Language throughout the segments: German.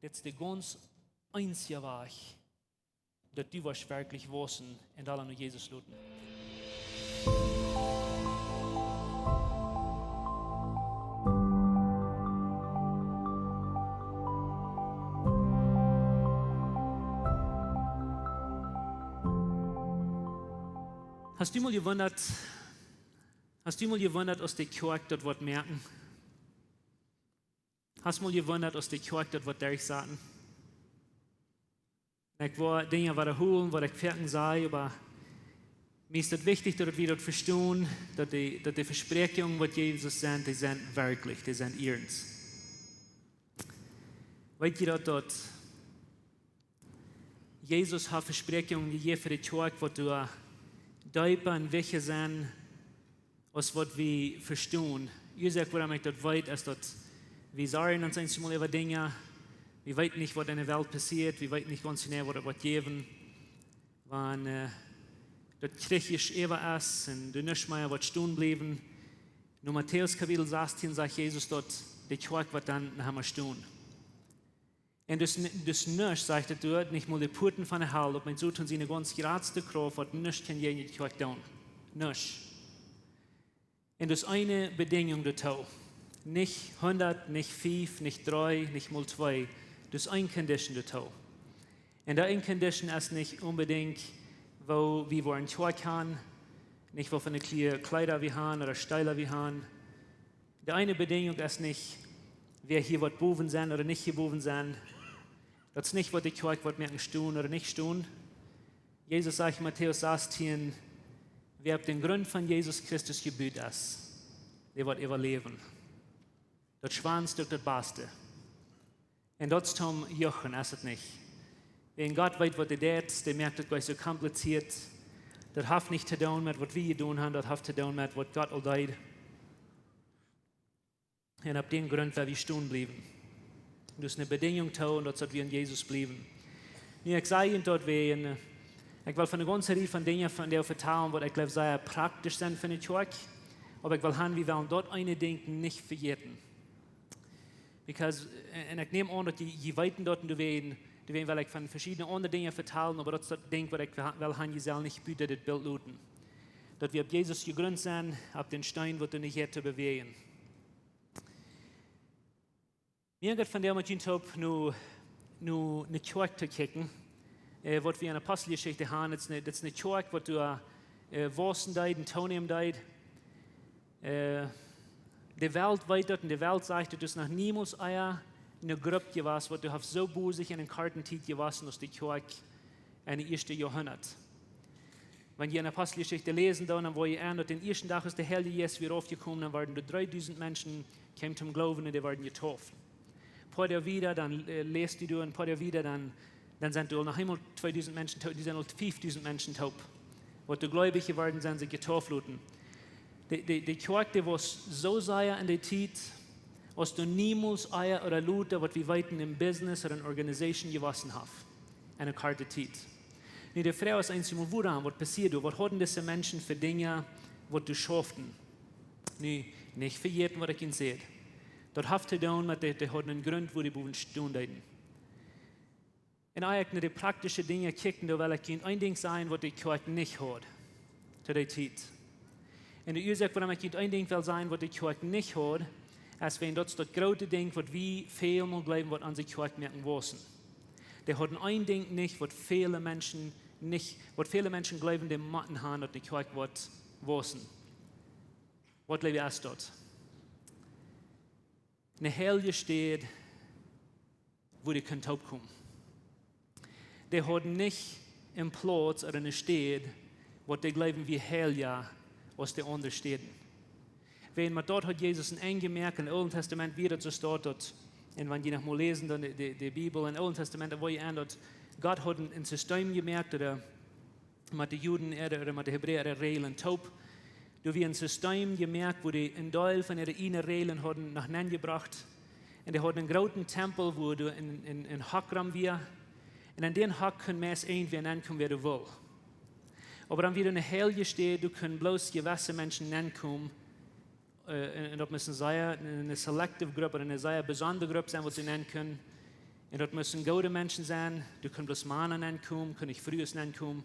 Das ist der ganz einzige Weg, dass du was wirklich wissen und alle nur Jesus luten. Hast du mal gewundert, aus der Kjoakj dort was merken? Hast du mal gewundert, aus der Kjoakj dort was durchsaten? Ich war Dinge wiederholen, was ich fertig sei, aber mir ist es wichtig, dass wir dort verstehen, dass die Versprechungen, was Jesus sagt, die sind wirklich, die sind ernst. Weißt ihr, dort Jesus hat Versprechungen gegeben für die Kjoakj, was du Deiper und welche sind, aus was wir verstehen. Ihr sagt, warum ich dort weiß, ist, dass wir sagen uns einmal über Dinge, wir wissen nicht, was in der Welt passiert, wir wissen nicht ganz genau, was das geben. Wenn das Krieg ist über ist und du nicht mehr was stehen bleiben. Nur Matthäus Kapitel 16 sagt Jesus dort, die Kjoakj wird dann nachher stehen. Und das nicht, sagt er dort, nicht mal die Porten von der Hölle, ob man so tun sie eine ganz geradste Kraft, was nicht kann jeder Kjoakj tun. Nicht. Und das eine Bedingung dazu. Nicht 100, nicht 5, nicht 3, nicht mal 2. Das ist eine Condition dazu. Und die eine Condition ist nicht unbedingt, wo wir wollen Kjoakj haben, nicht wo von den Kleider wir haben oder Steiler wir haben. Die eine Bedingung ist nicht, wer hier was boven sein oder nicht hier boven sein. Das ist nicht, was die Kjoakj wird merken, stehen oder nicht stehen. Jesus sagt in Matthäus 16, wer auf den Grund von Jesus Christus gebüht ist, der wird überleben. Das Schwanstück, das Beste. Und das ist zum Jochen, ist es nicht. Wenn Gott weiß, was er tut, der merkt das gleich so kompliziert. Das hat nicht zu tun mit, was wir getan haben, das hat zu tun mit, was Gott all tut. Und auf den Grund, weil wir stehen bleiben. Das ist eine Bedingung, und das hat wir in Jesus bleiben. Ich sage Ihnen dort, ich will von der ganzen Reihe von Dingen von der vertrauen, was ich glaube, sehr praktisch sind für die Kjoakj. Aber ich will haben, wir wollen dort eine Denken nicht vergessen. Und ich nehme an, dass die weiten dort, du werden, weil ich von verschiedenen anderen Dingen vertellen, aber das ist das Ding, was ich will haben, ich soll nicht bitte das Bild luten. Dass wir auf Jesus gegründet sind, auf den Stein, wo du nicht hätte bewegen. Mir geht von der mit nur eine Kjoakj zu kicken, was wir in der Apostelgeschichte haben. Das ist eine Kjoakj, was du Wossen deid und Tonium deid. Die Welt weiter und die Welt sagt, du hast noch niemals eine Gruppe gewesen, wo du hast so busig in den Kartentit gewesen, als die Kjoakj in den ersten Jahrhundert. Wenn ihr in der Apostelgeschichte lesen, dann wo ihr an, den ersten Tag ist der Herr Jesus wieder aufgekommen, dann waren 3000 Menschen, kamen zum Glauben und die waren getauft. Ein paar Jahre wieder, dann lest du ein paar Jahre wieder, dann sind du noch einmal 2000 Menschen taub, die sind noch 5000 Menschen taub. Wo die Gläubige geworden sind, sie getauft wurden. Die Kjoakj, war so sehr in der Zeit, als du niemals Eier oder Leute, was wir weiten im Business oder in Organisation gewesen haben. Eine Karte Zeit. Die Frau ist einmal woran, was passiert, was hatten diese Menschen für Dinge, was du schafften. Nicht für jeden, was ich ihnen sehe. Das hat zu tun mit, die hatten einen Grund, wo die Buben stunden. Und eigentlich die praktischen Dinge kicken, da will ich ihnen ein Ding sagen, was die Kjoakj nicht hat. Zu der Zeit. Und die Ursache, warum ich ihnen ein Ding will sagen, was die Kjoakj nicht hat, ist, wenn das große Ding, was wir viel mal glauben, was an sich Kjoakj merken müssen. Die hatten ein Ding nicht, was viele Menschen glauben, die Matten haben, dass die Kjoakj was wissen. Was glaube ich erst dort? Eine Helge steht, wo die können taub kommen. Die hatten nicht im Platz oder eine Stadt, wo die glauben, wie Helge aus der anderen Städten. Wenn man dort hat Jesus ein gemerkt, im Alten Testament wieder so steht dort, und wenn die noch mal lesen, dann die Bibel im Alten Testament, wo ihr dort, Gott hat ein System gemerkt, oder mit den Juden oder mit den Hebräern Regeln taub. Da wir ein System gemerkt, wo die in Teil von ihren Regeln hatten nach Nen gebracht. Und die hatten einen großen Tempel, wo du in Hackram wir. Und an den Hack können wir es irgendwie nennen, wer du willst. Aber dann wieder eine Helge steht, du kannst bloß gewisse Menschen nennen kommen. Und ob es eine selective Gruppe oder eine sehr besondere Gruppe sein, was sie nennen können. Und dort müssen gute Menschen sein, du kannst bloß Mannen ankommen, kann ich frühes ankommen.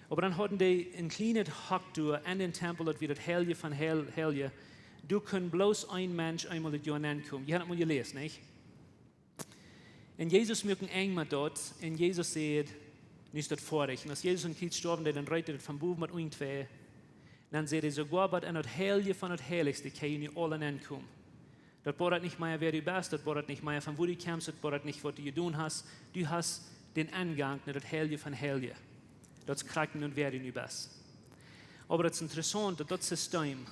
Aber dann hatten die ein kleines Hacktour an den Tempel, dort wieder Helge von Helge. Du kannst bloß ein Mensch einmal das Jahr ankommen. Ihr habt mal gelesen, nicht? Und Jesus mögen eng mit dort, und Jesus sagt, nicht dort vorig. Und als Jesus ein Kind gestorben ist, dann reitet vom Buben mit irgendwer. Dann sagt er sogar, bei einer Helge von der Heiligste kann ich nicht alle ankommen. Das bedeutet nicht mehr, wer du bist, das bedeutet nicht mehr, von wo du kommst, das bedeutet nicht, was du getan hast. Du hast den Angang nach der Helge von Helge. Das kriegt und wer du nicht bist. Aber das ist interessant, dass das System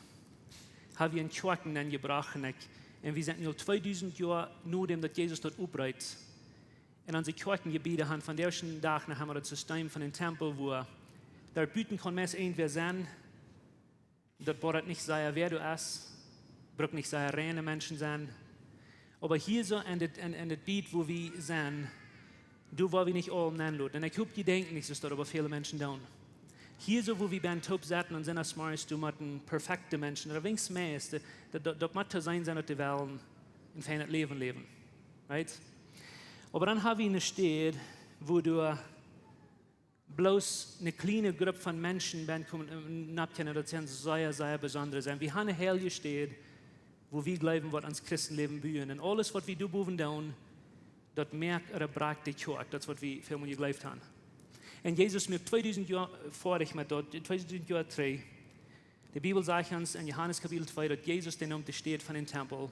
haben wir in Kjoakj angebracht. Und wir sind nur 2000 Jahre nachdem dass Jesus dort aufreitet. Und unsere Kjoakj-Gebiete haben von der ersten Tag nach haben wir das System von dem Tempel, wo der Büten kann mehr irgendwer sein. Das bedeutet nicht sein, wer du bist. Braucht nicht sein, reine Menschen sein. Aber hier so in das Gebiet, wo wir sind, du wollen wir nicht alle nennen. Und ich habe gedacht, nicht, dass dort aber viele Menschen da. Hier so, wo wir beim Top sitzen und sind als Mars, du mit perfekte Menschen, oder wenigstens mehr ist, das muss sein, dass die Welt ein feines Leben leben. Right? Aber dann haben wir eine Stadt, wo du bloß eine kleine Gruppe von Menschen kommen, das sind sehr, sehr besondere sein. Wir haben eine heilige Stadt, wo wir glauben, was ans Christenleben bühen. Und alles, was wir tun, das merkt oder braucht die Kjoakj. Das ist, was wir viel mehr geglaubt haben. Und Jesus mir 2000 Jahre vorig mit dort, 2000 Jahre 3. Die Bibel sagt uns in Johannes Kapitel 2, dass Jesus den Namen steht von dem Tempel.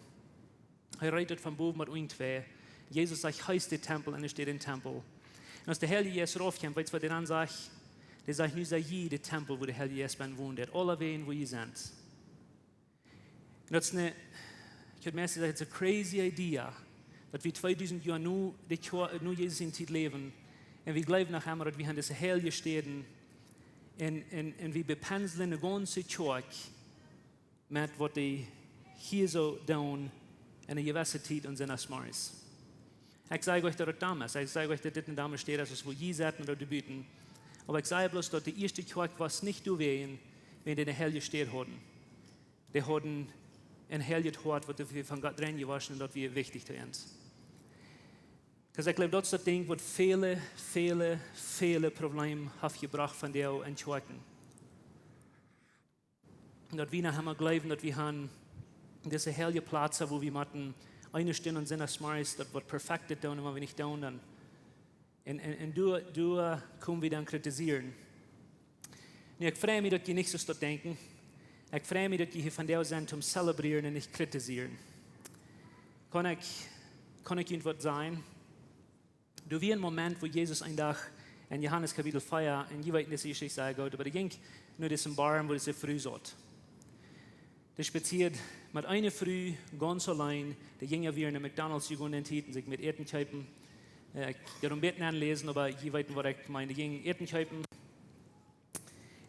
Er reitet vom Boden mit irgendwer. Jesus sagt, heißt der Tempel und er steht im Tempel. Und als der Heilige Jesus raufkommt, weißt du, was der dann sagt? Der sagt, nur sei jeder Tempel, wo der Heilige Jesus wohnt. Alle wehen, wo ihr seid. Und das ist eine, ich würde mehr sagen, das ist eine crazy Idee, dass wir 2000 Jahre nur Jesus in Zeit leben. Und wir glauben nach einmal, dass wir haben diese heilige Städten und wir bepenseln eine ganze Kjoakj mit, was die hier so tun in einer gewissen Zeit und sind als Mars. Ich sage euch, dass das damals, ich sage euch, dass das nicht damals steht, dass es wo ihr seid oder die Büten. Aber ich sage bloß, dass die erste Kjoakj was nicht du wählen, wenn die eine heilige Stadt hatten. Die hatten ein heiliges Hort, was wir von Gott drin gewaschen und das wir wichtig zu uns. Because ich glaube, das ist das Ding, was viele Probleme hat gebracht von der und Kjoakj. Und dass wir nachher glauben, dass wir haben diese heilige Plätze, wo wir machen, eine Stunde und sind als Mars, das wird perfekt tun, und wenn wir nicht tun, dann. Und du kommst wieder und kritisieren. Und ich freue mich, dass die nicht so denken. Ich freue mich, dass die hier von der sind, zum Zelebrieren und nicht kritisieren. Kann ich Ihnen was sagen? Du wie ein Moment, wo Jesus ein Tag in Johannes Kapitel 4, und ich weiß nicht, wie ich sage, aber er ging nur diesen Bar, wo es früh satt. Der spaziert mit einer Früh ganz allein, der ging ja wieder in der McDonalds gegangen und sich mit Erdentypen. Ich werde ein bisschen anlesen, aber ich weiß nicht, was ich meine. Der ging Erdentypen.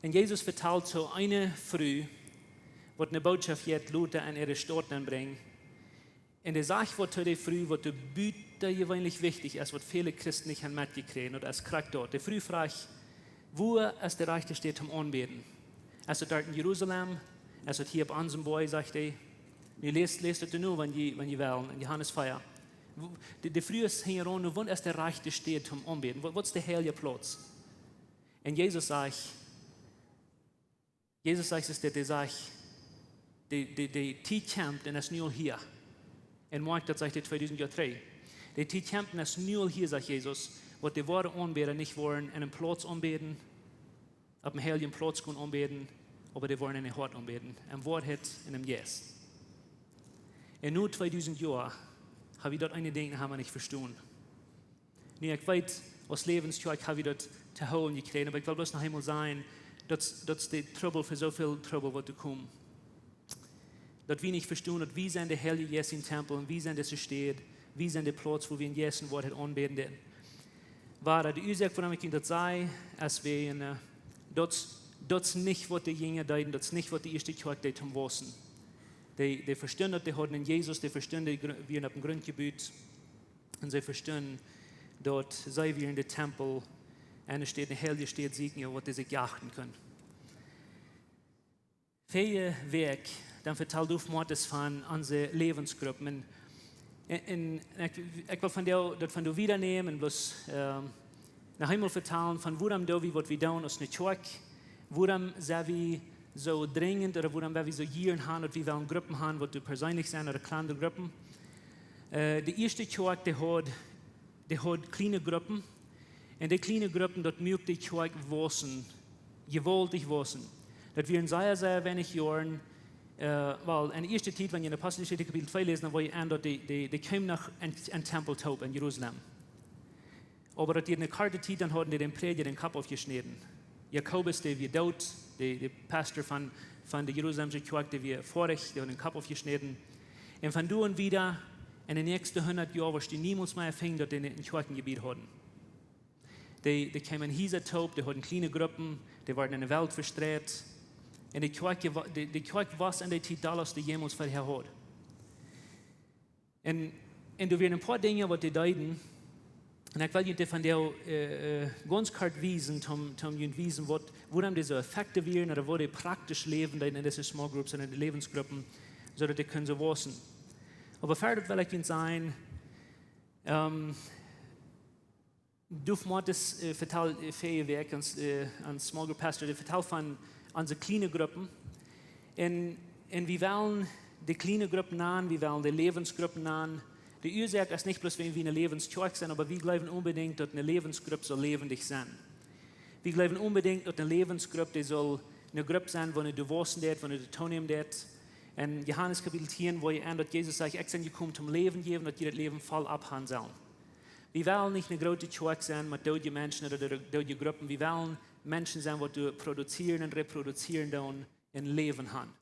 Und Jesus verteilt so eine Früh, was eine Botschaft jetzt Luther an ihre Stadt anbringen. Und er sagt, was zu der Früh, was der Büte gewöhnlich wichtig ist, was viele Christen nicht haben mitgekriegt oder als Krack dort. Der Früh fragt, wo ist der Reich steht zum Anbeten? Ist es dort in Jerusalem? Ist es hier auf unserem Boy, sagt er. Ihr lest es nur, wenn ihr wollen, in Johannes 4. Der Früh ist hier rum, wo ist der Reich steht zum Anbeten? Was ist der heilige Platz? Und Jesus sagt, der sagt, die kämpft und ist nur hier. Und morgen, das sagt er 2000 Jahre 3. Die kämpfen ist nur hier, sagt Jesus, was die wahre Anbeter nicht wollen, an einem Platz anbeten, auf einem heiligen Platz anbeten, aber die wollen eine Hort anbeten, am Wahrheit und am Yes. Und nur 2000 Jahre habe ich dort eine Dinge, haben wir nicht verstanden. Ich weiß, aus Läwens Kjoakj habe ich dort zu holen gekriegt, aber ich will bloß noch einmal sagen, das ist der Trouble für so viel Trouble, was du kommst. Dass wir nicht verstehen, dass wir sind der heilige Jesus im Tempel und wir sind das steht, wir sind der Platz, wo wir in Jesu Wort anbeten. War die Ursache, warum ich Ihnen das sage, als wir das ist nicht, was die Jünger deuten, das ist nicht, was die erste Kjoakj zum Wissen. Die verstehen, dass die hatten in Jesus, die verstehen, dass wir auf dem Grundgebiet und sie verstehen, dort sei wir in der Tempel, eine steht, eine heilige steht, siegen, was die sich achten können. Für ihr Werk, dann verteilt auf Mordes von unsere Lebensgruppen. En ik wil van jou dat van jou wiedernemen en bloß naar hemel vertalen van waarom doen we wat we doen als een Kjoakj, waarom zijn we zo dringend oder waarom wir so hier haben und wir wollen Gruppen haben, wo du persönlich sind oder kleine Gruppen. Die erste Kjoakj, die hat kleine Gruppen und die kleine Gruppen, dort mögt die Kjoakj wachsen, gewaltig wachsen. Das wir in sehr wenig Jahren, weil in der ersten Zeit, wenn ihr in der Apostelgeschichte Kapitel 2 lesen, dann war ich an, dort die kamen nach einem Tempeltaub in Jerusalem. Aber dort in der Karte Zeit, dann hatten die den Prediger den Kopf aufgeschnitten. Jakobus, der wir dort, der Pastor von der Jerusalemischen Kjoakj, der wir vorig, der hat den Kopf aufgeschnitten. Und von da an wieder, in den nächsten 100 Jahren, was die niemals mehr erfingen, dort in den Kjoakjengebiet hatten. Die kamen in dieser Taub, die hatten kleine Gruppen, die waren in der Welt verstreut. Und die Kjoakj war in der Zeit das, die jemals vorher hat. Und da werden ein paar Dinge, die die deuten. Und ich will dir von der ganz kurz wiesen, wiesen, woran die so effektiv werden oder wo die praktisch leben in diesen Small Groups und in den Lebensgruppen, so dass die können so wachsen. Aber fertig will ich Ihnen sagen, du musst das vertellen, Werk an Small Group Pastor, die vertellen von unseren kleinen Gruppen. Und wir wollen die kleinen Gruppen an, wir wollen die Lebensgruppen an. Die Ursache ist nicht bloß, wenn wir eine Läwens Kjoakj sind, aber wir glauben unbedingt, dass eine Lebensgruppe soll lebendig sein. Wir glauben unbedingt, dass eine Lebensgruppe die soll eine Gruppe sein, wo du wachsen wird, wo du teilnehmen wird. In Johannes Kapitel 10, wo ihr an, dass Jesus sagt, ich bin gekommen zum Leben geben, dass ihr das Leben voll abhaben soll. Wir wollen nicht eine große Kjoakj sein mit deutschen Menschen oder deutschen Gruppen. Wir wollen Menschen sein, die produzieren und reproduzieren und ein Leben haben.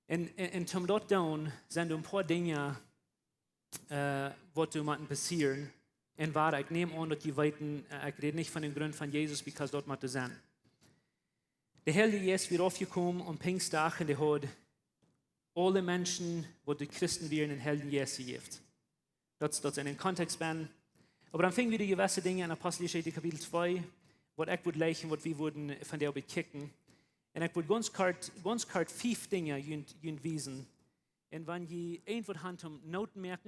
Und zum dort tun sind ein paar Dinge, was du passieren. Und wahr, ich nehme an, dass die weiten, ich rede nicht von dem Grund von Jesus, weil dort muss sein. Der Heilige Jesus wird aufgekommen und Pfingsttag und der hat alle Menschen, die Christen werden, den Heiligen Jesus gegeben. Das ist in den Kontext bin. Aber dann fingen wir die gewisse Dinge in Apostelgeschichte Kapitel 2, was ich würde leichen, was wir würden von der bekicken. Und ich würde ganz kort 5 Dinge wiesen. Und wenn ihr irgendwo Hand um Noten merkt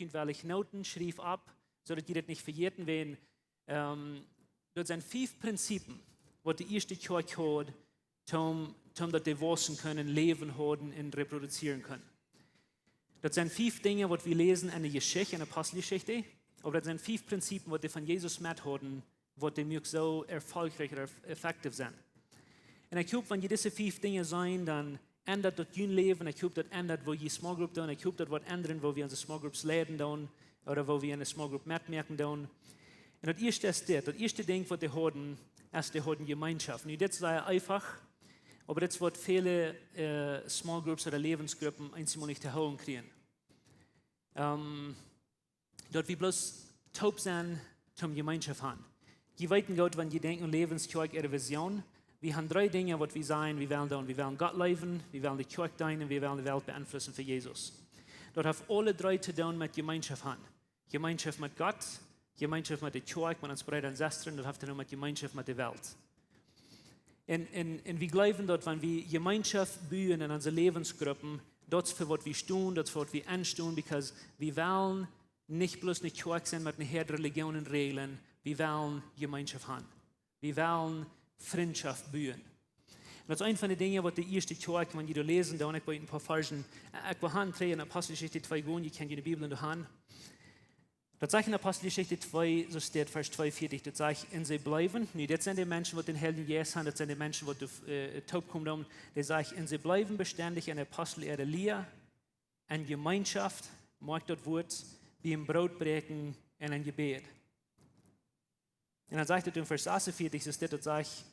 ihr, welche Noten schrieb ab, sodass ihr das nicht vergessen werden. Das sind 5 Prinzipien, was die erste Kjoakj hat, dass die wachsen können, leben haben und reproduzieren können. Das sind 5 Dinge, was wir lesen in der Geschichte, in der Apostelgeschichte. Aber das sind 5 Prinzipien, was die von Jesus mit haben, was die mir so erfolgreich oder effektiv sind. Und ich glaube, wenn diese 5 Dinge sein, dann ändert das dein Leben. Ich glaube, das ändert, wo ihr Small Group tun. Ich glaube, das wird ändern, wo wir unsere Small Groups leiten tun oder wo wir eine Small Group mitmerken tun. Und das erste ist das erste Ding, was die haben, ist, die haben Gemeinschaft. Und das ist einfach, aber das wird viele Small Groups oder Lebensgruppen einmal nicht erholen kriegen. Dort wir bloß taub sind, zum Gemeinschaft haben. Die weiten Gott, wenn die denken, Läwens Kjoakj ihre Vision. Wir haben 3 Dinge, was wir sein. Wir wollen Gott leben, wir wollen die Kjoakj dienen und wir wollen die Welt beeinflussen für Jesus. Dort haben alle 3 zu tun mit Gemeinschaft haben. Gemeinschaft mit Gott, Gemeinschaft mit der Kjoakj, mit uns Brüdern und Schwestern, dort haben wir mit Gemeinschaft mit der Welt. Und wir glauben dort, wenn wir Gemeinschaft bauen in unseren Lebensgruppen, das für was wir tun, das für was wir anstehen, because wir wollen nicht bloß eine Kjoakj sein mit einer Herde Religionen und Regeln, wir wollen Gemeinschaft haben. Wir wollen Freundschaft bauen. Und das ist eine von den Dingen, was die erste Kjoakj, wenn ihr lesen, da ich bei ein paar Versen, ich will haben 3 in Apostelgeschichte 2 gehen, ihr kennt die Bibel in der Hand. Das sagt in Apostelgeschichte 2, so steht Vers 42, das sagt, in sie bleiben. Nee, das sind die Menschen, die den Heiligen Jesus haben, das sind die Menschen, die taub kommen, die sagt, in sie bleiben beständig in der Apostel Lehre, in Gemeinschaft, mag das Wort, wie im Brotbrechen und ein Gebet. Und dann sagt er in Vers 48, so steht das sagt,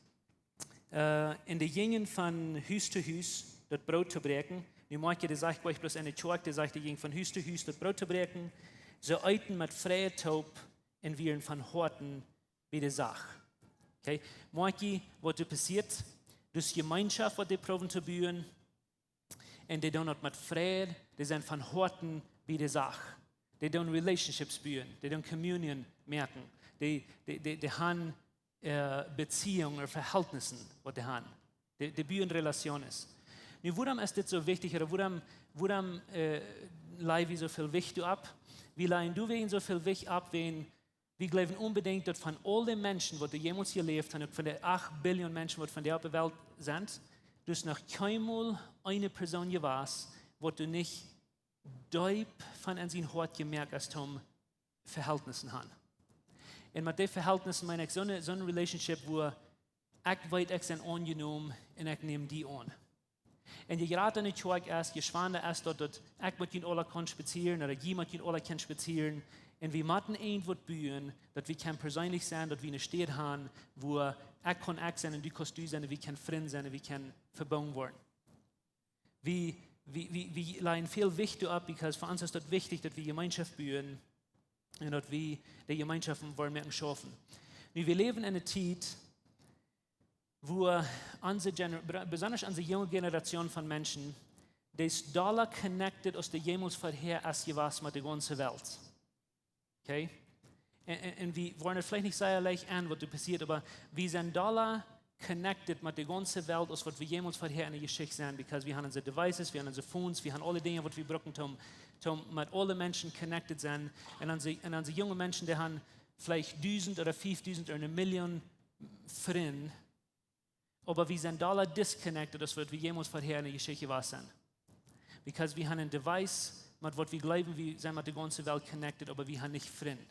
in der Gingen von Haus zu Haus, das Brot zu brechen. Nu mag je, das sagt gleich bloß eine Kjoakj, der sagt, die ging von Haus zu Haus, das Brot zu brechen. So eiten mit freie Taub und wir von Horten wie die Sache. Okay? Mag je, was passiert, durch Gemeinschaft, was die proben zu bauen, und die tun mit Frieden, die sind von Horten wie die Sache. Die tun Relationships bauen, die tun Communion merken, die haben Beziehungen oder Verhältnissen, was die haben. Die bauen Relationen. Nun, warum ist das so wichtig, oder warum leihen wir so viel Wicht ab? Wie leihen du wegen so viel Wicht ab, wenn wir glauben unbedingt, dass von all den Menschen, die jemals gelebt haben, von den 8 Billionen Menschen, die von der Welt sind, du hast noch keinmal eine Person gewesen, wo du nicht deep von an sein Hort gemerkt hast, um Verhältnissen haben. Und mit den Verhältnissen meine ich so eine Relationship, wo ich weit ich sind angenommen und ich nehme die an. Und je gerade in der Kjoakj ist, je schwanger ist, dass ich mit ihnen alle kann spazieren oder jemand mit ihnen alle kann spazieren. Und wir müssen irgendwo bauen, dass wir persönlich sein, dass wir eine Stadt haben, wo ich kann ich sein und du kannst du sein, und wir können Freunde sein und wir können verbunden werden. Wir leihen viel Wichtig ab, weil für uns ist es wichtig, dass wir Gemeinschaft bauen und dass wir die Gemeinschaften wollen mit schaffen. Wir leben in einer Zeit, wo besonders unsere junge Generation von Menschen, die ist doller connected aus der jemals vorher als was mit der ganzen Welt. Okay? Und wir wollen vielleicht nicht sehr leicht an, was da passiert, aber wir sind doller connected mit der ganzen Welt, als was wir jemals vorher in der Geschichte sind, weil wir haben unsere Devices, wir haben unsere Phones, wir haben alle Dinge, was wir brauchen, um mit allen Menschen connected zu sein. Und unsere jungen Menschen, die haben vielleicht 1000 oder 5000 oder 1 Million Freunde, aber wir sind doller disconnected, als was wir jemals vorher in der Geschichte sind. Weil wir haben ein Device, mit was wir glauben, wir sind mit der ganzen Welt connected, aber wir haben nicht Freunde.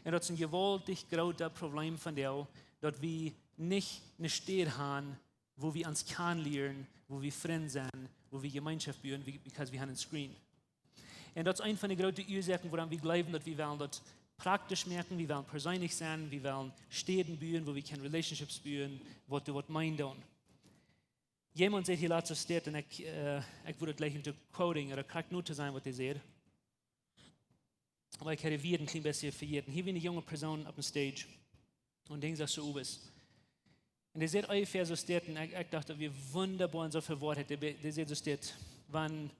Und das ist ein gewaltig großes Problem von dir, dass wir nicht eine Stadt haben, wo wir uns kennenlernen, wo wir Freunde sind, wo wir Gemeinschaft bauen, weil wir haben einen Screen. Und das ist eine von den großen Ursachen, woran wir glauben, dass wir das praktisch merken, wir wollen persönlich sein, wir wollen Städten bauen, wo wir keine Relationships bauen, was du meinen. Jemand sagt hier laatst Stadt, und ich würde gleich into Quoting oder kriegt nur zu sein, was ihr seht. Aber ich hätte wieder ein klein bisschen verjährt. Hier wie eine junge Person auf dem Stage und denkt das so ist. Und ihr seht ungefähr so Stadt, und ich dachte, wie wunderbar und so viel Wort hätte. Ihr seht so Stadt, wenn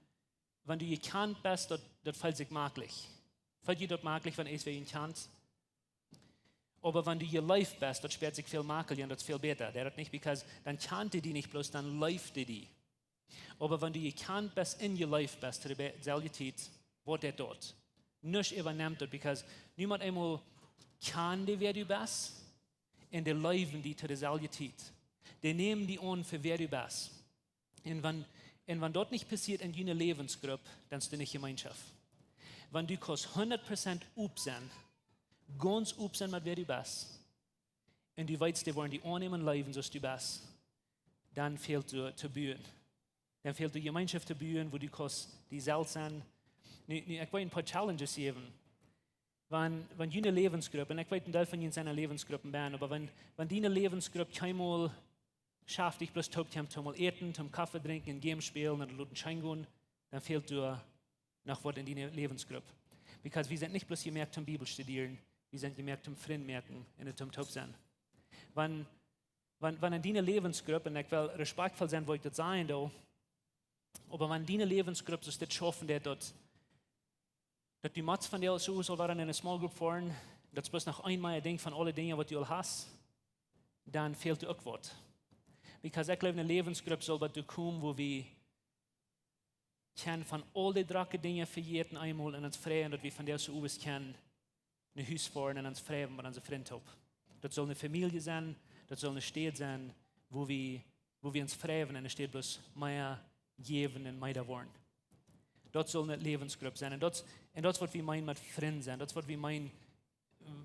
du gekannt bist, das fällt sich möglich. Fällt dir das möglich, wenn es wer ihn kennt. Aber wenn du hier live bist, das sperrt sich viel Makel und das ist viel besser. Der hat nicht, because dann kennt die nicht bloß, dann läuft die. Aber wenn du gekannt bist, in your life bist, zu der selben Zeit, wird der dort. Nicht übernimmt das, because niemand einmal kann die, wer du bist, und die leben die zu der selben Zeit. Die nehmen die an für wer du bist. Und wenn dort nicht passiert in deiner Lebensgruppe, dann ist du nicht Gemeinschaft. Wenn du 100% up sein, ganz up sein mit wer du bist, und du weißt, die wollen die annehmen leben, so du bist, dann fehlt du zu bauen. Dann fehlt die Gemeinschaft zu bauen, wo du die selbst sein. Ich will ein paar Challenges geben. Wenn deine Lebensgruppe, und ich weiß, ein Teil von ihnen seiner Lebensgruppen werden, aber wenn deine Lebensgruppe keinmal schafft, dich bloß zum mal essen, zum Kaffee trinken, Game spielen oder Luten Schein gehen, dann fehlt du nach was in deiner Lebensgruppe. Because wir sind nicht bloß gemerkt zum Bibel studieren, wir sind gemerkt zum Freund merken und zum Top sein. Wenn in deiner Lebensgruppe, und ich will respektvoll sein, wo ich das sein will, aber wenn deine Lebensgruppe so das schaffen, dass die Mats von dir so soll waren in einer Small Group fahren, dass bloß noch einmal denkt von allen Dingen, was du hast, dann fehlt dir auch was. Because ich glaube, eine Lebensgruppe soll bei dir kommen, wo wir von all den Drachen Dingen verjährten einmal und uns freuen, dass wir von der so aus können, ein Haus fahren und uns freuen mit unseren Freunden. Das soll eine Familie sein, das soll eine Stadt sein, wo wir uns freuen und eine Stadt bloß mehr geben und mehr wollen. Das soll eine Lebensgruppe sein. Und das was wir meinen mit Freunden sein. Das was wir meinen,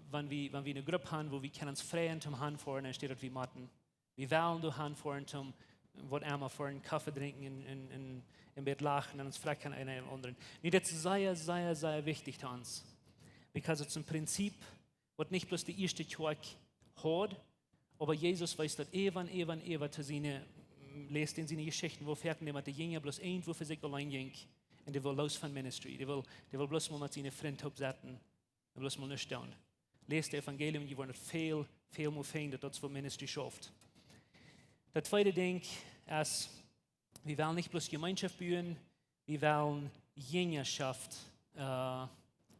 wenn wir eine Gruppe haben, wo wir uns freuen zum Handfahren, dann steht das wir machen. Wir wollen durch Handfahren zum was einmal fahren, Kaffee trinken und im Bett lachen und uns fragen einer im anderen. Das ist sehr, sehr, sehr wichtig für uns. Weil es ein Prinzip, was nicht bloß die erste Kjoakj hat, aber Jesus weiß, dass Eva zu seine, lest in seine Geschichten, wo fährten die mit den Jüngern bloß irgendwo für sich allein ging und die will los von Ministry. Die will bloß mal mit seinen Freunden absetzen und bloß mal nicht tun. Lest das Evangelium, die wollen viel mehr finden, dass das, was Ministry schafft. Das zweite Ding ist, wir wollen nicht bloß Gemeinschaft bauen, wir wollen Jüngerschaft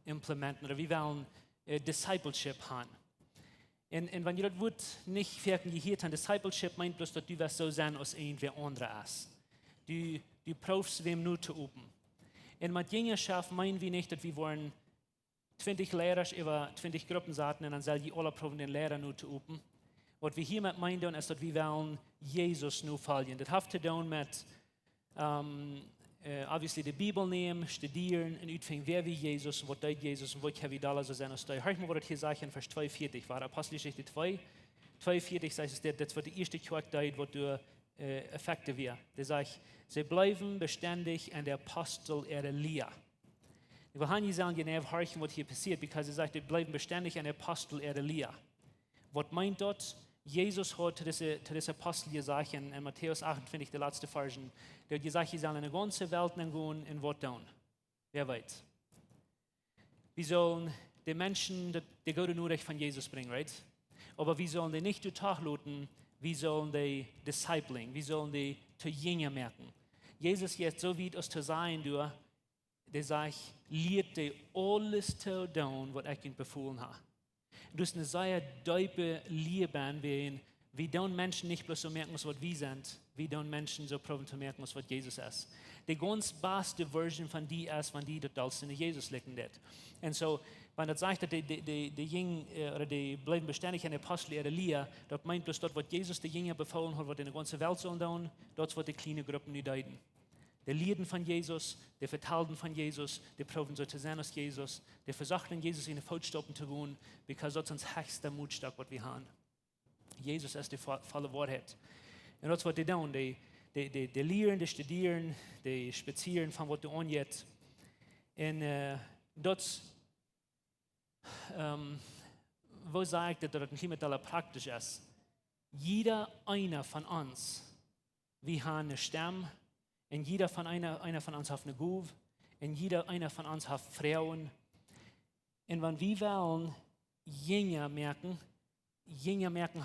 implementieren oder wir wollen Discipleship haben. Und wenn ihr das Wort nicht verknüpft habt, Discipleship meint bloß, dass du wirst so sein, als irgendwer anderer ist. Du brauchst wem nur zu üben. Und mit Jüngerschaft meinen wir nicht, dass wir wollen 20 Lehrer über 20 Gruppen saten und dann soll die alle proben, den Lehrer nur zu üben. Was wir hiermit meinen, ist, dass wir wollen Jesus nur folgen. Das hat zu tun mit, obviously die Bibel nehmen, studieren und utfinden, wer wie Jesus, was deut Jesus und wo kann wir da so sein als deut. Hört mal, was das hier sagt in Vers 42 war, Apostelgeschichte 2, 42 sagt es, das wird der erste Kjoakj deut, was du effektiv wird. Der sagt, sie bleiben beständig an der Apostel ihrer Lehre. Wir haben hier sagen, genau horchen, was hier passiert, weil sie sagt, sie bleiben beständig an der Apostel ihrer Lehre. Was meint dort? Jesus hat zu dieser Apostel gesagt in Matthäus 28, der letzte Versen, der hat gesagt, sie sollen in die ganze Welt gehen und was tun? Wer weiß? Wir sollen den Menschen die gute Nachricht von Jesus bringen, right? Aber wir sollen die nicht durchluten, wir sollen die discipling, wir sollen die zu Jünger merken. Jesus jetzt so weit, es zu sein, der sagt, lehrt die alles zu tun, was ich ihnen befohlen habe. Du hast eine sehr tiefe Liebe, wie tun Menschen nicht bloß so merken, was wir sind, wie tun Menschen so probieren zu merken, was Jesus ist. Die ganz beste Version von dir ist, wenn die das in Jesus liegen wird. Und so, wenn das sagt, dass die Jünger, oder die bleiben beständig an der Apostel ihrer Lehre, das meint bloß dort, was Jesus die Jünger befohlen hat, was in der ganzen Welt sollen tun, dort wird die kleine Gruppen nicht deuten. Die Lehren von Jesus, die Verteilen von Jesus, die proben so zu sein als Jesus, die versuchen Jesus in den Fußstapfen zu gehen, weil das ist unser höchster Mutstock, was wir haben. Jesus ist die volle Wahrheit. Und das, was die tun, die lehren, die studieren, die spazieren von was du anjetzt. Und das, wo sagt, dass das ein Klimateller praktisch ist. Jeder einer von uns, wir haben eine Stimme, und jeder von einer von uns hat eine Gabe, und jeder einer von uns hat Frauen. Und wenn wir wollen, Jünger merken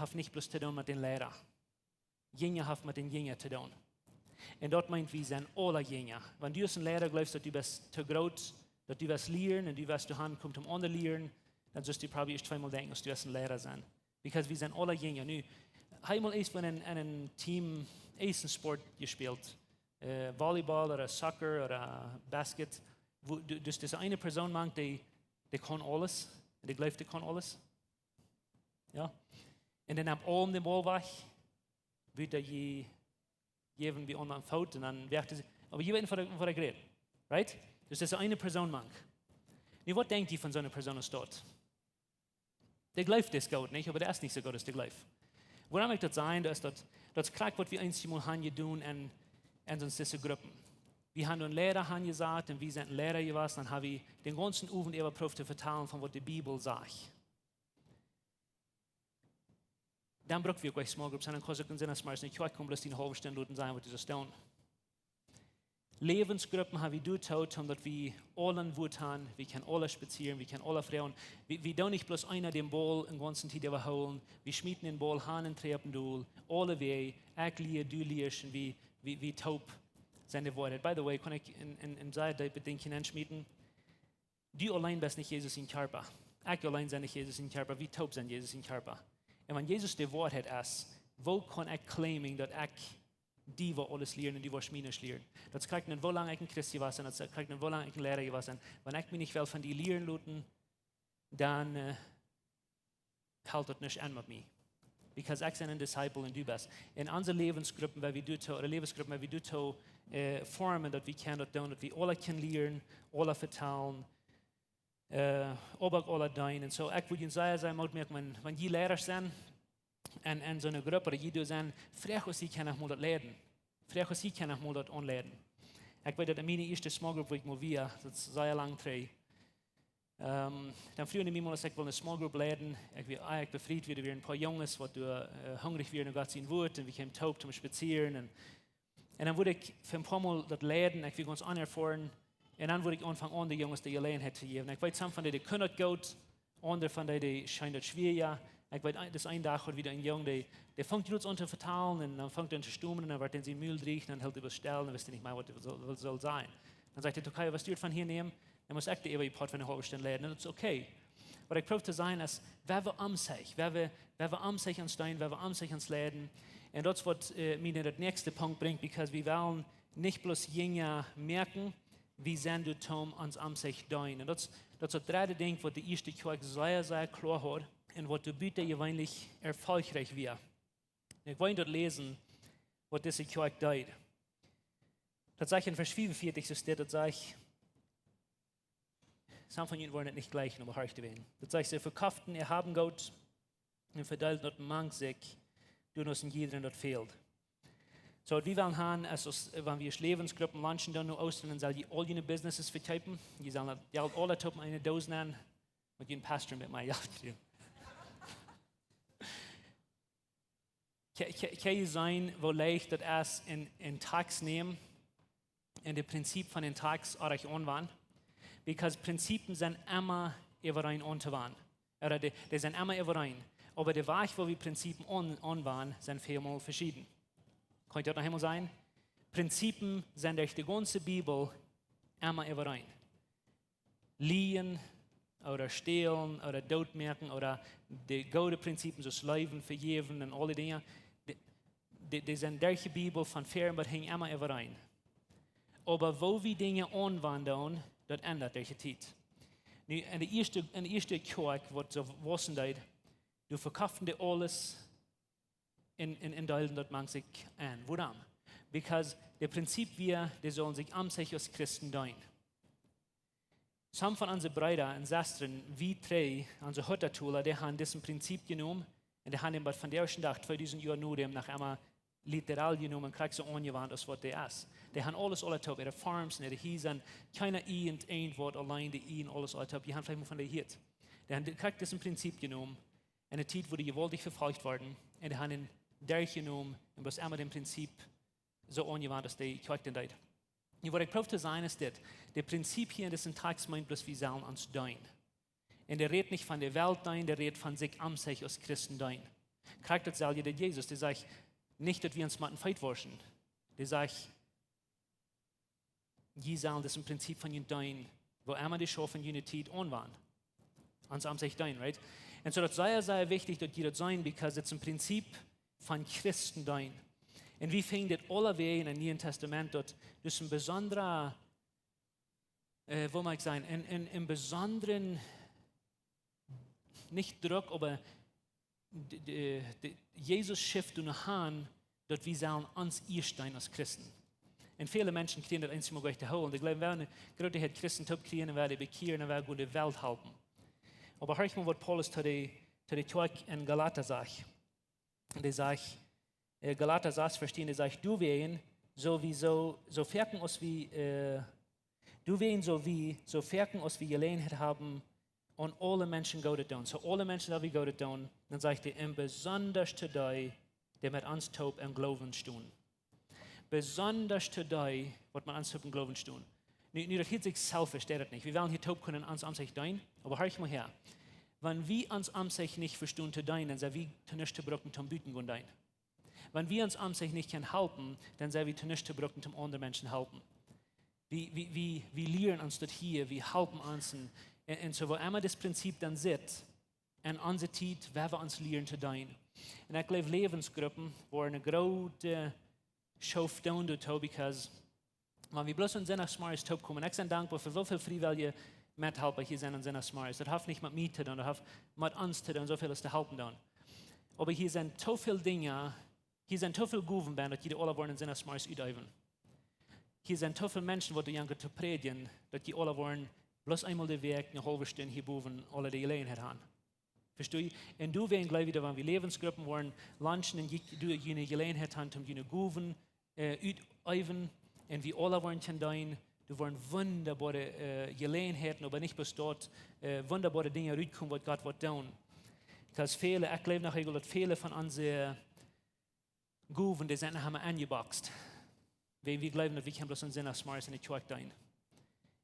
hat nicht bloß zu tun mit den Lehrern. Jünger hat mit den Jüngern zu tun. Und dort meint wir sind alle Jünger. Wenn du als ein Lehrer glaubst, dass du bist zu groß, dass du wirst lernen und du wirst zu Hand kommen, um andere lernen, dann sollst du probably erst zweimal denken, dass du ein Lehrer sein. Weil wir sind alle Jünger. Nu, einmal ist man in einem Team, einen Sport gespielt. Volleyball oder Soccer oder Basket, wo dus diese eine Person macht, die kann alles, und die glaubt, die kann alles. Ja? Und dann ab oben den Ball weg, wird er geben wie anderen Fout und dann werft er sie. Aber ihr wisst, was ich rede. Right? Dus diese eine Person macht. Nu, was denkt ihr von so einer Person als dort? Der glaubt das gut, nicht? Aber der ist nicht so gut, als der glaubt. Woran möchte das sein, dass das kriegt, was wir einmal haben tun und uns diese Gruppen. Wir haben einen Lehrer gesagt und wir sind ein Lehrer gewesen, dann haben wir den ganzen Abend überprüft zu vertalen, von was die Bibel sagt. Dann brauchen wir gleich Small Groups, und dann kann ich uns mal nicht kommen, bloß die eine halbe Stunde sein, was diese tun. Läwens haben wir getan, dass wir alle Wut haben, wir können alle spazieren, wir können alle Frauen. Wir tun nicht bloß einer den Ball den ganzen Tag überholen, wir schmieden den Ball an und treppen durch, alle weh, ich liebe, du liebst, und wie taub seine Worte. By the way, kann ich in Seite Bedenken anschmieden. Du allein bist nicht Jesus in Körper. Ich allein bin nicht Jesus in Körper. Wie taub sind Jesus in Körper? Und wenn Jesus die Wahrheit ist, wo kann ich claiming, dass ich die wo alles lernen und die wo schmieden lernen? Das kriegt nicht, wo lange ich ein Christ war, das kriegt nicht, wo lange ich ein Lehrer war. Wenn ich mich nicht will von die lernen lassen, dann hält das nicht an mit mir. Because ich bin ein Disciple und du bist. In unseren Lebensgruppen, weil wir formen, dass wir können das tun, dass wir alle können lernen, alle vertellen, aber alle tun. Und so, ich würde Ihnen sagen, wenn die Lehrer sind, in so einer Gruppe, oder die sind, frag was sie kann ich mal das lernen. Frag was sie kann ich mal das anlernen. Ich weiß, dass in meiner ersten Small Group, wo ich mal war, das ist sehr lang drei. Dann früher mir mal, dass ich eine Small Group lernen. Ich befreit wieder ein paar Jungs, die hungrig werden und Gott sein Wort, und wir kamen taub zum Spazieren. Und dann wurde ich für ein paar Mal das lernen, ich will ganz anerfahren. Und dann wurde ich anfangen, andere Jungs, die allein hätten zu geben. Ich weiß, some von denen können das gut, andere von denen scheint das schwer. Ich weiß, das ein Tag hat wieder ein Junge, der fängt uns an zu vertalen, und dann fängt er an zu stummen, und dann wird er in sein Müll riechen, dann hält er überstellen, dann wisst ihr nicht mehr, was soll sein. Dann sagt der Tocayo, was du von hier nehmen? Dann muss ich die über die Part von der halben Stunde lernen, und das ist okay. Aber ich probiere zu sein, dass wer wir am sich, wer wir am sich ans Stein, wer wir am sich ans Lernen. Und das wird mir den nächsten Punkt bringt, weil wir wollen nicht bloß Jünger merken, wie sind du Tom ans am sich dein. Und das ist das dritte Ding, was die erste Kjoakj sehr, sehr klar hat und was du bitte gewöhnlich erfolgreich wird. Ich wollte dort lesen, was diese Kjoakj deut. Das sage ich in Vers 45, so steht, das sage ich, some von ihnen wollen nicht gleich, aber hör ich dir. Das sage ich, sie verkauften ihr haben Gott und verteilt dort mang sich, du noch in jedem dort fehlt. So, wir wollen haben, also, wenn wir Läwens Gruppen launchen, dann nur aus, dann soll die all ihre Businesses vertypen. Die sollen alle Toppen eine Dose nehmen, mit ihren Pastor mit mir, ja. Kann es sein, wo leicht das erst in Tags nehmen, in dem Prinzip von den Tags auch euch anwenden? Because Prinzipien sind immer überein anzuwenden. Oder die sind immer überein. Aber der Weg, wo wir Prinzipien anwenden, sind vielmal verschieden. Kann das noch einmal sein? Prinzipien sind durch die ganze Bibel immer überein. Liehen oder stehlen oder Todmerken oder die gute Prinzipien, so Leben, Vergeben und alle Dinge, die sind durch die Bibel von fern, aber hängen immer überein. Aber wo wir Dinge anwenden, das ändert durch die Zeit. Nu, in der erste Kjoakj wird so wissen, du verkaufst dir alles in Deutschland, das man sich an. Warum? Because der Prinzip wir, die sollen sich am sich als Christen dein. Some von unseren Brüdern und Schwestern, wie drei, unsere Huttertuler, die haben diesen Prinzip genommen und die haben ihn von der ersten Tag 2000 Jahren nur dem nach einmal literal genommen und kriegt so angewandt, als was der ist. Die haben alles alle top, ihre Farms, ihre Hiesen, keiner und ein Wort allein, die alles alle top, die haben vielleicht mal von der Hirt. Die haben kriegt diesen Prinzip genommen, in der Zeit, wo die gewaltig verfolgt wurden, und die haben ihn durchgenommen und was immer dem Prinzip so angewandt, dass die Kjoakj den deit. Und was ich probiere zu sagen, ist das, der Prinzip hier in diesem Text meint bloß, wir sollen uns dein. Und der redet nicht von der Welt dein, der redet von sich am sich als Christen dein. Kriegt das selber der Jesus, der sagt, nicht, dass wir uns mal Feit waschen. Der sagt, die sollen das im Prinzip von ihnen dein, wo immer die Schafe in Unität anwand. Ans am sich dein, right? Und so das ist sehr, sehr wichtig, dass die das sein, because it's im Prinzip von Christen dein. Und wie fängt das alle Wege im Neuen Testament dort, das ist ein besonderer, wo mag ich sagen, ein besonderen, nicht Druck, aber Jesus schifft und Hahn, dort wir sollen uns erstehen als Christen. Und viele Menschen kriegen das einmal gleich zu holen. Ich glaube, wenn gerade die Christen top kriegen, werden die bekehren und werden die Welt helfen. Aber hör ich mal, was Paulus zu der Kjoakj in Galater sagt. Und er sagt, Galater 6 verstehen, er sagt, du wehen sowieso, so ferken uns wie, du wehen so ferken uns wie Gelegenheit haben, und alle Menschen Gott tun. So alle Menschen, die Gott tun, dann sagt er, im besonders zu die, der mit uns taub im Glauben stehen. Besonders zu die, was mit uns taub im Glauben stehen. Nicht, das hier sich selfisch, der das nicht. Wir wollen hier taub können uns am sich dein, aber hör ich mal her. Wenn wir uns am sich nicht verstehen zu dein, dann sind wir zu nichts zu brücken zum Büten und dein. Wenn wir uns am sich nicht helfen, dann sind wir zu nichts zu brücken zum anderen Menschen helfen. Wir lernen uns das hier, wir helfen uns. Und so, wo immer das Prinzip dann sitzt, in unserer Zeit, werden wir uns lernen zu dein. Und ich glaube, Lebensgruppen waren eine große Schaufdown dazu, because wenn wir bloß in Sinne Smarts top kommen, ich bin dankbar für so viele freiwillige Mithelfer hier sind in Sinne Smarts. Das hat nicht mit mir zu tun, das hat mit uns zu tun, so viel ist zu helfen dann. Aber hier sind so viele Dinge, hier sind so viele Gouvernements, die alle wollen in Sinne Smarts üben. Hier sind so viele Menschen, die janken zu predigen, dass die alle wollen, bloß einmal der Weg, eine halbe Stunde hier oben, alle die Gelegenheit haben. Verstehst du? Und du wirst gleich wieder, wenn wir Lebensgruppen wollen, lunchen und du eine Gelegenheit haben, um eine Guven üben, und wir alle wollen dein, du wollen wunderbare Gelegenheiten, aber nicht bloß dort wunderbare Dinge rauskommen, was Gott wird tun. Because viele, ich glaube noch, dass viele von unseren Guven, die sind nachher angeboxt. Weil wir glauben, dass wir bloß in Sinne Smarts in die Kjoakj dein.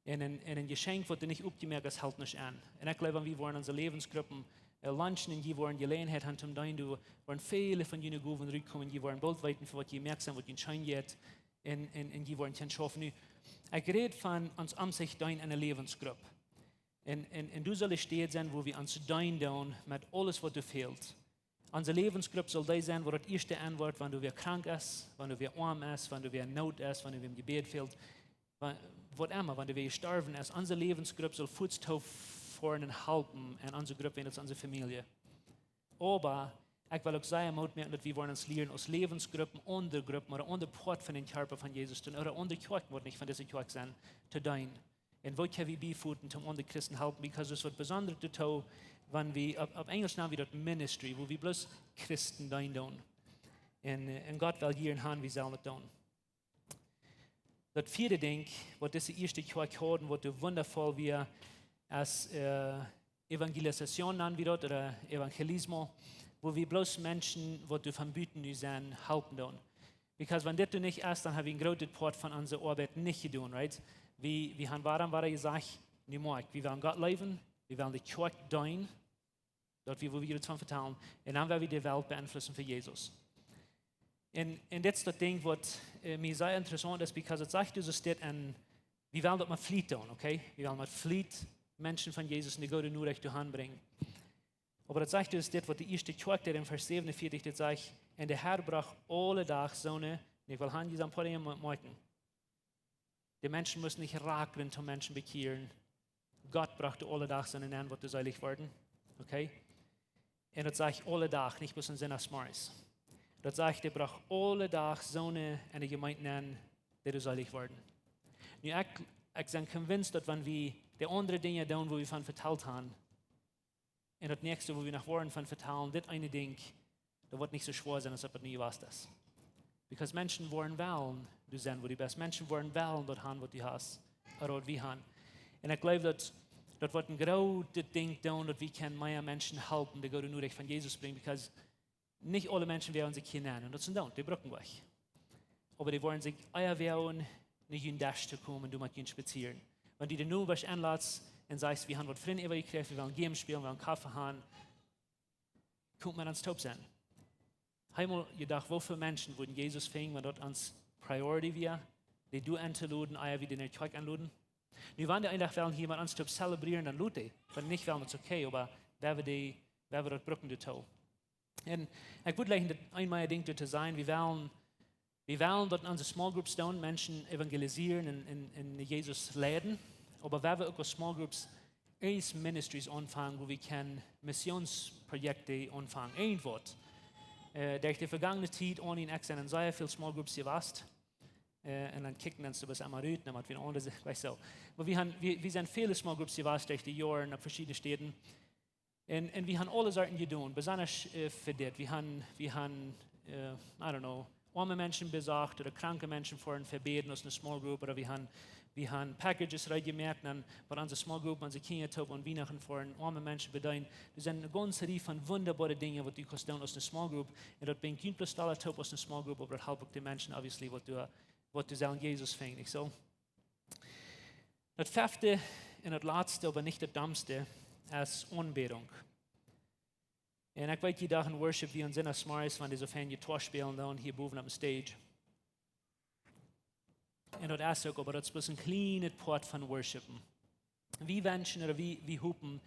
Und ein Geschenk wird nicht aufgemerkt, das hält nicht an. Und ich glaube, wir wollen unsere Lebensgruppen lunchen und die wollen Gelegenheit haben, um dein, du wollen viele von jenen Guven rückkommen, die wollen bald weiten, für was die merken, was ihnen schein geht, und die wollen es schaffen. Ich rede von uns am sich dein in einer Lebensgruppe. Und du sollst stehen sein, wo wir uns dein tun, mit alles, was du fehlt. Unsere Lebensgruppe soll die sein, wo das erste Antwort, wenn du wieder krank bist, wenn du wieder arm bist, wenn du wieder in Not bist, wenn du wieder im Gebet fehlt. was immer, wenn wir sterben, als unsere Lebensgruppe soll Fußtau vorne halten und unsere Gruppe als unsere Familie. Aber ich will auch sagen, dass wir wollen uns lernen, aus Lebensgruppen, Untergruppen oder Unterport von den Körper von Jesus tun oder unter Kjoakj, wird nicht von dieser Kjoakj sein, zu dienen. Und wo können wir beifügen, um unsere Christen helfen, weil es wird besonders zu tun, wenn wir, auf Englisch nennen wir das Ministry, wo wir bloß Christen dienen. Und Gott will hier in Hand, wie sollen das tun. Das vierte Ding, was diese erste Kjoakj haben, was wundervoll wir als Evangelisation nennen wir das, oder Evangelismo, wo wir bloß Menschen, die von Büten sind, helfen tun. Because wenn das nicht ist, dann haben wir einen großen Part von unserer Arbeit nicht getan, right? Wir haben warum gesagt, nicht mehr. Wir wollen Gott leben, wir wollen die Kjoakj dienen, dort wo wir davon vertellen, und dann werden wir die Welt beeinflussen für Jesus. Und das ist das Ding, was mir sehr interessant ist, because es sagt, dass es steht, wir wollen das mit Fleet tun, okay? Wir wollen mit Fleet Menschen von Jesus in die gute Nachricht zu Hand bringen. Aber das sagt, dass das, was die erste Kjoakj, der in Vers 47, das sagt, und der Herr brach alle Tag Sonne, und ich will Hand diesem Podium machen. Die Menschen müssen nicht raken, zum Menschen bekehren. Gott brachte alle Tag Sonne an, was du seilig werden, okay? Und das sagt alle Tag, nicht bloß im Sinne des Morgens. Das sagt, er brach alle Tag Sonne an die Gemeinde an, die du seilig werden. Nu, ich bin convinced, dass wenn wir die anderen Dinge tun, wo wir von vertelt haben, und das nächste, wo wir nach Worten von vertellen, das eine Ding, das wird nicht so schwer sein, als ob es nie was ist. Because Menschen wollen wählen, du sein, wo du bist. Menschen wollen wählen, dort haben, was du hast, oder was wir haben. Und ich glaube, dass das wird ein großes Ding tun, dass wir mehr Menschen helfen, die gute Nachricht von Jesus bringen, because nicht alle Menschen werden sich hier nennen, und das sind die brauchen euch. Aber die wollen sich wählen, nicht in das zu kommen, du mit ihnen spazieren. Wenn die nur was anlässt und sagst, wir haben was Freunde gekriegt, wir wollen Game spielen, wir wollen Kaffee haben, kommt man ans Top sein. Einmal gedacht, wofür Menschen würden Jesus finden, wenn dort ans Priority wäre, die du anzuladen, wie die in der Kjoakj anladen. Wir wollen eigentlich wollen jemand ans Top zelebrieren, dann lade ich. Wenn nicht, wollen es okay, aber wer wir dort brücken zu tun. Und ich würde like, einmal ein Ding zu sein, wir wollen dort in unsere Small Groups tun, Menschen evangelisieren in Jesus leiden, aber wir auch Small Groups erst Ministries anfangen, wo wir Missionsprojekte anfangen. Ein Wort. Durch die vergangene Zeit ohne ihn exen sehr viele Small Groups gewasst. Und dann kicken uns das einmal rüten, damit wir andere, weißt du. Aber wir sind viele Small Groups gewasst durch die Jahre in verschiedenen Städten. Und wir haben alle Sorten getan, besonders für das. Wir haben I don't know, arme Menschen besucht oder kranke Menschen vorhin verbeten aus einer Small Group, oder wir haben Packages reingemerkt, bei unserer Small Group, unsere Kindertop und Weihnachten vorhin arme Menschen bedient. Das sind eine ganze Reihe von wunderbaren Dingen, die du kannst tun aus einer Small Group. Und das bin kein plus Dollar Top aus einer Small Group, aber das hilft die Menschen, obviously, was du sagen, Jesus fängt. So. Das fünfte und das letzte, aber nicht das dümmste, ist Anbetung. Und ich weiß, jeder in Worship, wie uns in der Smarts, wenn die so fern Gitarre spielen, dann hier oben am Stage. Und das ist auch, aber das ist bloß ein kleiner Part von Worshipen. Wie Menschen oder wie Hupen,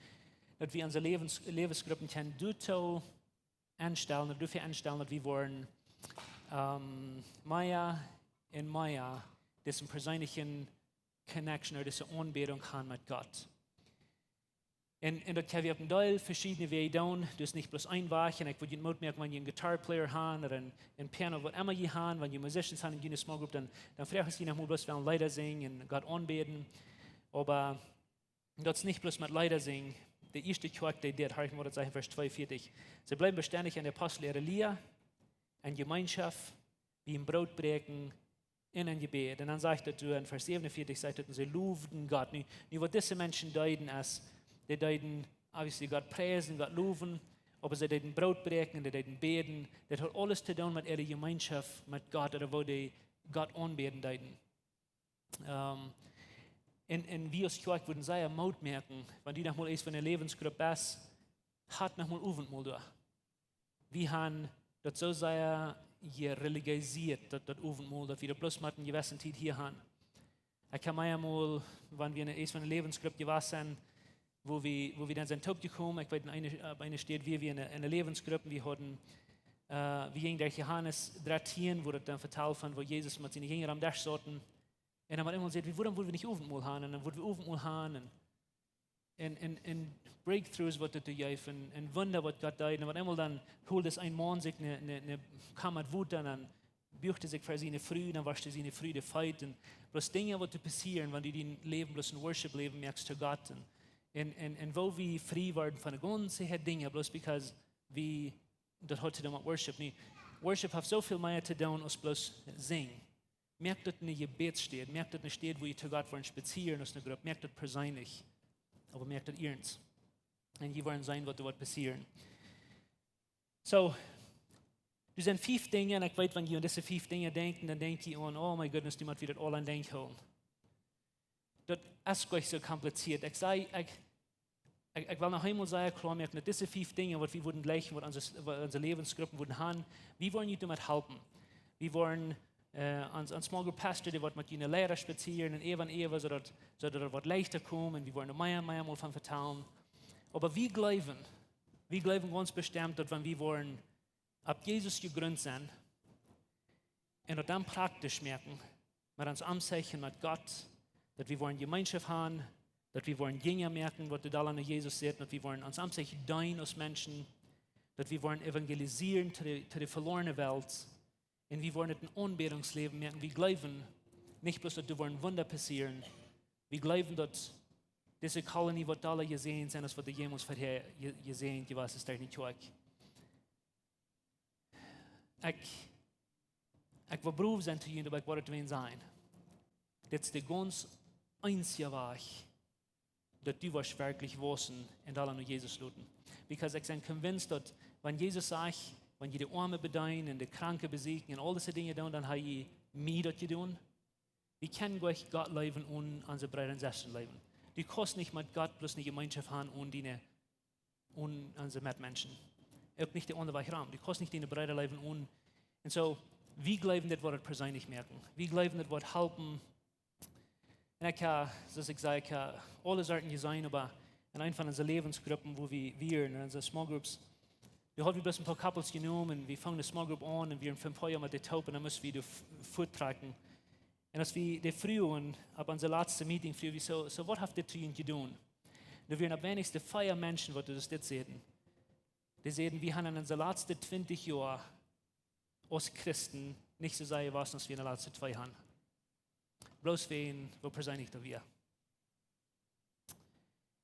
dass wir unsere Lebensgruppen können dafür anstellen, dass wir wollen Maya und Maya diesen persönlichen Connection oder diese Anbetung haben mit Gott. Und das kann wir auf einen verschiedene Wege tun. Du hast nicht bloß ein Weg. Und ich würde Ihnen merken, wenn ihr einen Guitar-Player habt oder ein Piano, was immer ihr habt, wenn ihr Musicians habt in einer Small Group, dann fragt es ihnen bloß, wenn Lieder singen und Gott anbeten. Aber das ist nicht bloß mit Lieder singen. Der erste Kjoakj, der habe ich mal gesagt, Vers 42. Sie bleiben beständig an der Apostel Lehre, an Gemeinschaft, wie im Brotbrechen, in ein Gebet. Und dann sagt er in Vers 47, sagt er, sie loben Gott. Nun, was diese Menschen deuten, ist, die deuten, obviously Gott preisen, Gott loben, aber sie deuten Brot brechen, die deuten beten. Das hat alles zu tun mit ihrer Gemeinschaft mit Gott, oder wo die Gott anbeten deuten. Und wir als Kjoakj würden sehr Mut merken, wenn die nochmal ist, wenn eine Lebensgruppe ist, hat nochmal Abendmahl da. Wir haben das so sehr religiösiert, das Abendmahl, dass wir bloß mit einer gewissen Zeit hier haben. Ich kann mir einmal, wenn wir eine Lebensgruppe gewesen sind, wo wir dann sind Top gekommen, ich weiß, eine steht, wir in einer Lebensgruppe, wir gingen durch Johannes 13, wo das dann verteilt von, wo Jesus mit seinen Jüngern am Tisch saßen. En dan wordt iemand gezegd, waarom willen we niet overal gaan? En dan willen we overal gaan. En breakthroughs wat het juifen. En Wunder wat Gott deed. En wat eenmaal dan holt es ein Mann sich eine Kammer Wut an. En buchte sich für seine Früh. Dann waschte seine Früh de Feit. Und bloß Dinge, was passieren, wenn du dein Leben bloß ein Worship-Leben merkst zu Gott. Und wo wir frei werden von ganzen Dingen, bloß because wir das hat zu tun mit Worship. Nee, Worship hat so viel mehr zu tun als bloß singen. Merkt, dass ein Gebet steht. Merkt, dass nicht steht, wo ihr zu Gott wollen spazieren aus einer Gruppe. Merkt das persönlich. Aber merkt das ernst. Und die wollen sein, was dort passieren. So, du sind 5 Dinge, und ich weiß, wenn ihr an diese 5 Dinge denkt, dann denkt ihr an, oh mein Gott, die muss wieder das alle an Denken holen. Das ist gleich so kompliziert. Ich will noch einmal sagen, klar merken, dass diese 5 Dinge, was wir würden gleichen, was unsere Lebensgruppen würden haben, wir wollen nicht damit helfen. Wir wollen an Small Group Pastor, die wird mit ihnen Lehrer spazieren und Eva, so dass was leichter kommen und wir wollen mehr mal von vertrauen. Aber wir glauben ganz bestimmt, dass wenn wir wollen, ab Jesus gegründet sind und dann praktisch merken, mit uns Anzeichen mit Gott, dass wir wollen Gemeinschaft haben, dass wir wollen Dinge merken, was da an Jesus sieht, dass wir wollen uns Anzeichen dienen als Menschen, dass wir wollen evangelisieren zu der verlorenen Welt. Und wir wollen ein Anbetungsleben merken. Wir glauben nicht bloß, dass da Wunder passieren. Wir glauben, dass diese Kolonie, die alle gesehen sind, das wird jemals vorher gesehen, die was ist Läwens Kjoakj. Ich will Beruf sein zu ihnen, aber ich wollte es sein. Das ist der ganz einzige Weg, dass du wirklich wissen und alle nur Jesus luten. Because ich bin convinced, dass wenn Jesus sagt, wenn je die Arme bedien und die Kranke besiegen und all diese Dinge tun, dann habe ich mehr das tun. Wir können gleich Gott leben und unsere Brüder und Schwestern leben. Du kannst nicht mit Gott bloß eine Gemeinschaft haben und unsere Mitmenschen. Auch nicht der andere Raum. Du kannst nicht deine Brüder leben und so, wir glauben, das wird persönlich merken. Wir glauben, das wird helfen. Und ich kann, das ich sage, ich kann alle Sorten gesehen, aber in einer von unseren Lebensgruppen, wo wir in unseren Small Groups, wir haben bloß ein paar Couples genommen und wir fangen eine Small Group an und wir haben 5 Jahre mit der Taufe und dann müssen wir die Foot tragen. Und als wir die früh und ab unser letztes Meeting früh, wir so was habt ihr zu ihnen getan? Da wir am wenigsten 4 Menschen, die das jetzt sehen. Die sehen, wir haben in unseren letzten 20 Jahren als Christen nicht so sehr was, als wir in den letzten 2 haben. Bloß wen, wo persönlich da wir.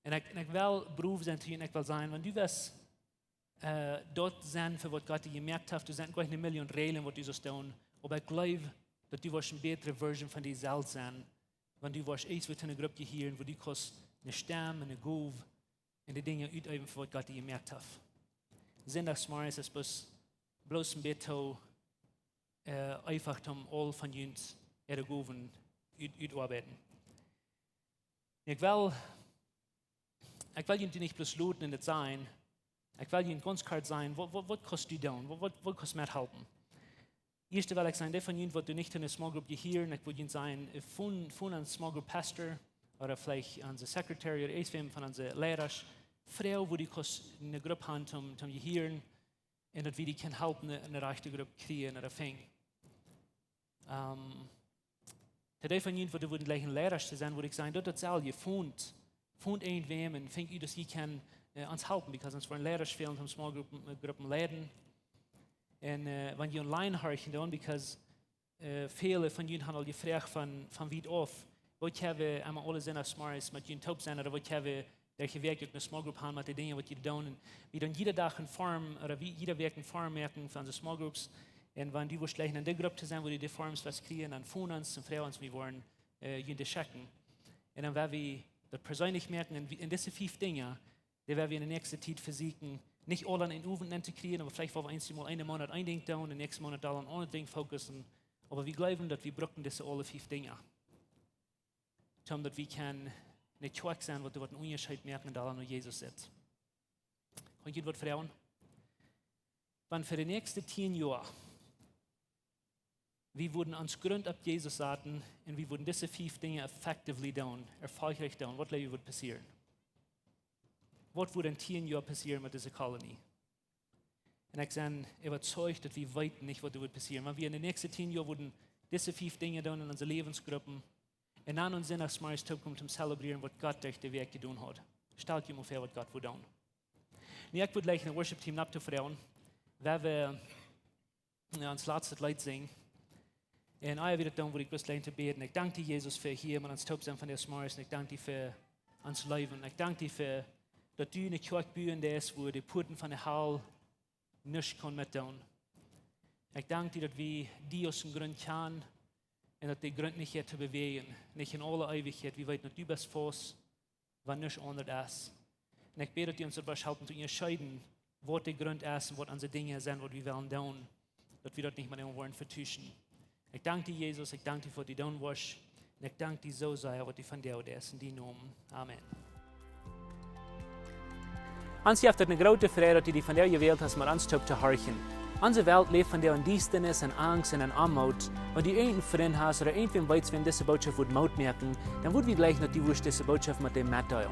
Und ich will Beruf sein zu ihnen, ich will sagen, wenn du was dort sein, für was Gott dir gemerkt hat, du sind gleich 1 Million Regeln, was du so tun, aber ich glaube, dass du eine bessere Version von dir selbst sein, wenn du erst mit einer Gruppe hier, wo du kannst eine Stimme, eine Groove und die Dinge ausüben, für was Gott dir gemerkt hat. Sonntagsmorgens ist bloß ein bisschen einfach, um all von uns ihre Groove auszuarbeiten. Ich will nicht bloß looten und das sein, ich will Ihnen ganz klar sagen, was kannst du tun? Was kannst du mithelfen? Erste will ich sagen, der von Ihnen, was du nicht in einer Small Group gehören, ich will Ihnen sagen, von einem Small Group Pastor oder vielleicht an der Secretary oder irgendwem von unseren Lehrern, Frau, wo die kannst eine Gruppe haben, um gehören und dass wir die können helfen, eine rechte Gruppe kriegen oder fängen. Der von Ihnen, wo du gleich ein Lehrer zu sein, würde ich sagen, dort soll ihr fund irgendwem und fängt ihr, dass ihr kann uns helfen, because uns wollen Lehrer spielen, um Small Gruppen leiten. Und wenn ihr online hören, dann, because viele von ihnen haben gefragt von weit auf, wo ich habe einmal alle sind Smarts mit ihnen taub sein, oder wo ich habe, welche Werke eine Small Group haben mit den Dingen, was ihr tun. Und wir dann jeder Tag in Form, oder wie jeder Werk in Form merken von unseren Small Groups. Und wenn die gleich in der Gruppe zu sein, wo die Forms was kriegen, dann von uns und Frauen, wir wollen ihnen checken. Und dann werden wir das persönlich merken, in diese 5 Dinge, die werden wir in der nächsten Zeit versuchen, nicht alle an einen Ofen zu kriegen, aber vielleicht wollen wir mal einen Monat ein Ding tun, den nächsten Monat an ein anderes Ding fokussen. Aber wir glauben, dass wir brauchen diese alle 5 Dinge. Damit wir können nicht Kjoakj sein, wo du einen Unterschied merken, und da nur Jesus sitzt. Kann ich was fragen? Wenn für die nächsten 10 Jahre wir würden uns Grund ab Jesus sagen und wir würden diese 5 Dinge effectively tun, erfolgreich tun, was würde passieren? Was würde in 10 Jahren passieren mit dieser Kolonie? Und ich bin überzeugt, dass wir weit nicht, was wird passieren. Wenn wir in den nächsten 10 Jahren würden diese 5 Dinge tun in unseren Lebensgruppen, En annan Sonntagsmorgens kommt zum Zelebrieren, was Gott durch den Weg getan hat. Stellt ihm auf, was Gott will tun. Und ich würde gleich ein Worship-Team abzufragen, weil wir uns letztes Lied singen. Und ich wieder tun, wo ich bloß gleich zu beten. Ich danke dir, Jesus, für hier, man uns taub sein von der Morgens. Ich danke dir für uns Leben. Ich danke dir für, dass du in der Kjoakj bühen ist, wo die Porten von der Hall nichts mit tun. Ich danke dir, dass wir die aus dem Grund kennen und dass die Grund nicht hier zu bewegen, nicht in aller Ewigkeit, wie weit noch du bist fast, wenn nichts anderes ist. Und ich bete, dass du uns dabei helfen, zu entscheiden, was der Grund ist und was unsere Dinge sind, was wir wollen tun, dass wir das nicht mehr wollen vertuschen. Ich danke dir, Jesus, ich danke dir für die Downwash und ich danke dir so sehr, was du von dir ist, in deinem Namen. Amen. Uns habt eine große Freude, dass du die von dir gewählt hast, mit uns zu horchen. Unsere Welt lebt von der Undienstnis und Angst und Armut. Wenn du irgendeinen Freund hast oder irgendwen weißt, wenn diese Botschaft Mut merken, dann würden wir gleich noch diese Botschaft mit dem mitteilen.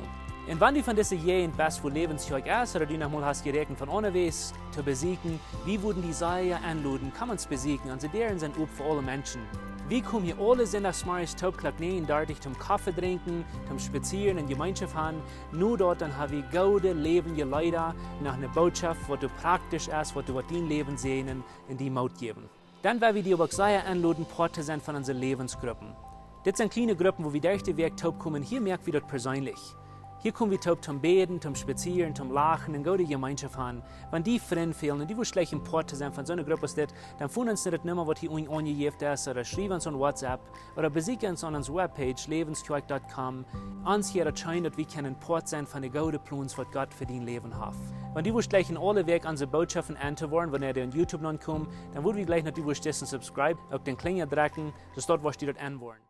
Und wenn du von dieser Jahre bist, wo Läwens Kjoakj ist, oder du noch mal hast gerechnet von unterwegs zu besiegen, wie würden die Seier anladen, kann man es besiegen, und sie deren sind für alle Menschen. Wir kommen hier alle Sonntagsmorgens Taubklack 39 zum Kaffee trinken, zum Spazieren in Gemeinschaft haben. Nur dort dann haben wir gute, lebende Leute nach einer Botschaft, was du praktisch ist, was du mit dein Leben sehen in die Mut geben. Dann werden wir die aber sehr anladen, Porte sind von unseren Lebensgruppen. Das sind kleine Gruppen, wo wir durch den Weg taub kommen. Hier merken wir das persönlich. Hier kommen wir taub zum Beten, zum Spazieren, zum Lachen und gute Gemeinschaft haben. Wenn die Freunde fehlen und die schlecht im Port sind von so einer Gruppe, dann finden uns nicht mehr, was hier angegeben ist, oder schreiben uns an WhatsApp, oder besuchen uns an unserer Webpage, läwenskjoakj.com. Uns hier erscheint, dass wir können Port sein von den guten Plänen, was Gott für dein Leben hat. Wenn die gleich in alle Weg unsere Botschaften anzuhören, wenn ihr auf YouTube noch kommt, dann würden wir gleich natürlich subscribe, auf den Klinger drücken, dass dort was die dort anwollen.